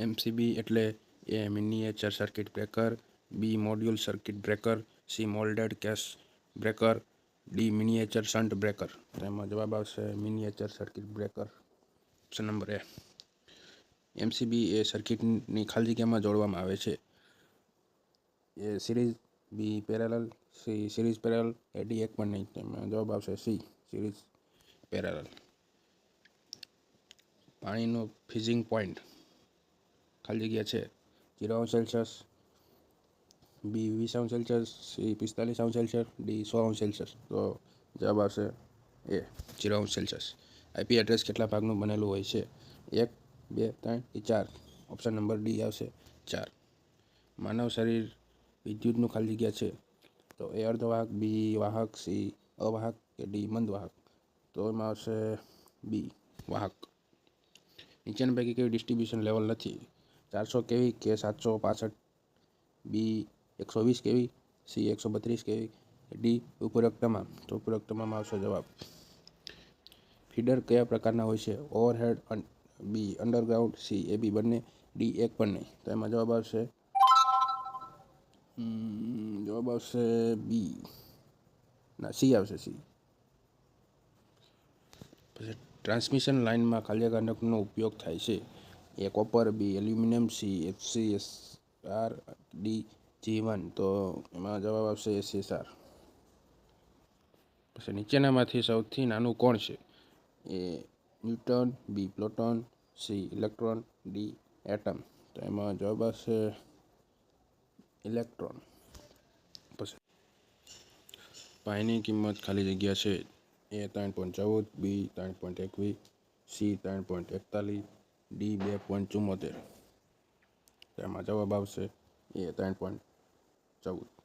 MCB એટલે એ miniature circuit breaker, B module circuit breaker, C moulded case breaker, D miniature shunt breaker. તો એમાં જવાબ આવશે miniature circuit breaker, option number A. MCB એ સર્કિટની ખાલી જગ્યામાં જોડવામાં આવે છે. A series, B parallel, C series parallel, એ ડી એક પણ નહીં. તેમાં જવાબ આવશે સી સિરીઝ પેરેલલ. પાણીનો ફ્રીઝિંગ પોઈન્ટ ખાલી જગ્યા છે 0 Celsius, B 20 Celsius, C 45 Celsius, D 100 Celsius. તો જવાબ આવશે એ 0 સેલ્સિયસ. આઈપી એડ્રેસ કેટલા ભાગનું બનેલું હોય છે? 1, 2, 3 કે 4. ઓપ્શન નંબર ડી આવશે 4. માનવ શરીર વિદ્યુતનું ખાલી જગ્યા છે તો એ અર્ધવાહક, બી વાહક, સી અવાહક કે ડી મંદ વાહક. તો એમાં આવશે બી વાહક. નીચેના પૈકી કેવી ડિસ્ટ્રીબ્યુશન લેવલ નથી? 400 કેવી કે 765, બી 120 કેવી, સી 132 કેવી, ડી ઉપરોક્ત તમામ. તો ઉપરોક્ત તમામ આવશે જવાબ. ફીડર કયા પ્રકારના હોય છે? ઓવરહેડ, બી અંડરગ્રાઉન્ડ, સી એ બી બંને, ડી એક પણ નહીં. તો એમાં જવાબ આવશે બી ના સી આવશે સી. પછી ટ્રાન્સમિશન લાઇનમાં ખાલી કંડક્ટરનો ઉપયોગ થાય છે. A copper, B aluminium, C FCSR, D G1. તો એમાં જવાબ આવશે SSR. પછી નીચેનામાંથી સૌથી નાનું કોણ છે? A neutron, B proton, C electron, D atom. તો એમાં જવાબ આવશે ઇલેક્ટ્રોન. પછી પાઈની કિંમત ખાલી જગ્યા છે. એ 3.14, બી 3.21, સી 3.41, ડી 2.74. એમાં જવાબ આવશે એ 3.14.